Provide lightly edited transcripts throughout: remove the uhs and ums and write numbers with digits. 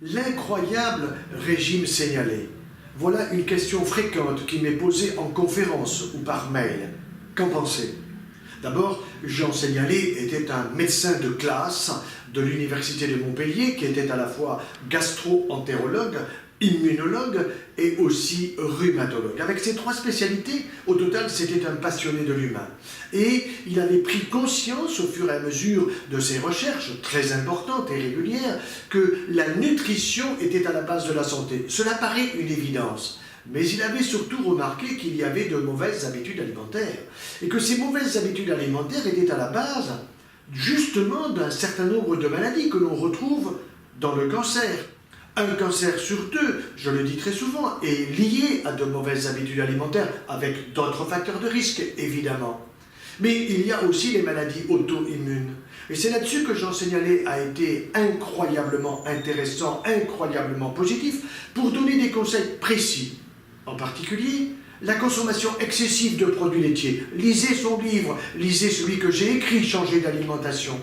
L'incroyable régime signalé. Voilà une question fréquente qui m'est posée en conférence ou par mail. Qu'en pensez? D'abord, Jean Seignalé était un médecin de classe de l'université de Montpellier qui était à la fois gastro-entérologue, immunologue et aussi rhumatologue. Avec ces trois spécialités, au total, c'était un passionné de l'humain. Et il avait pris conscience, au fur et à mesure de ses recherches, très importantes et régulières, que la nutrition était à la base de la santé. Cela paraît une évidence. Mais il avait surtout remarqué qu'il y avait de mauvaises habitudes alimentaires. Et que ces mauvaises habitudes alimentaires étaient à la base, justement, d'un certain nombre de maladies que l'on retrouve dans le cancer. Un cancer sur deux, je le dis très souvent, est lié à de mauvaises habitudes alimentaires, avec d'autres facteurs de risque, évidemment. Mais il y a aussi les maladies auto-immunes. Et c'est là-dessus que Jean Seignalé a été incroyablement intéressant, incroyablement positif, pour donner des conseils précis. En particulier, la consommation excessive de produits laitiers. Lisez son livre, lisez celui que j'ai écrit, Changer d'alimentation.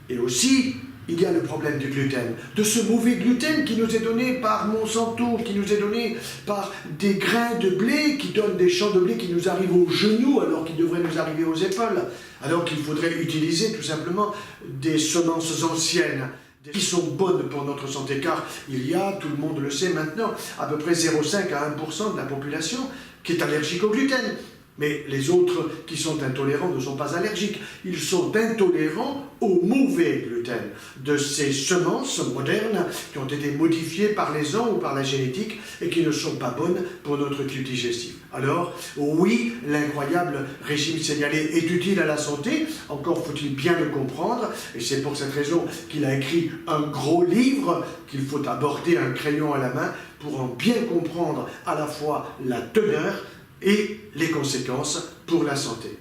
Et aussi, il y a le problème du gluten, de ce mauvais gluten qui nous est donné par Monsanto, qui nous est donné par des grains de blé, qui donnent des champs de blé qui nous arrivent aux genoux alors qu'ils devraient nous arriver aux épaules, alors qu'il faudrait utiliser tout simplement des semences anciennes, qui sont bonnes pour notre santé, car il y a, tout le monde le sait maintenant, à peu près 0,5 à 1% de la population qui est allergique au gluten. Mais les autres qui sont intolérants ne sont pas allergiques. Ils sont intolérants au mauvais gluten, de ces semences modernes qui ont été modifiées par les ans ou par la génétique et qui ne sont pas bonnes pour notre tube digestif. Alors, oui, l'incroyable régime signalé est utile à la santé, encore faut-il bien le comprendre, et c'est pour cette raison qu'il a écrit un gros livre qu'il faut aborder un crayon à la main pour en bien comprendre à la fois la teneur et les conséquences pour la santé.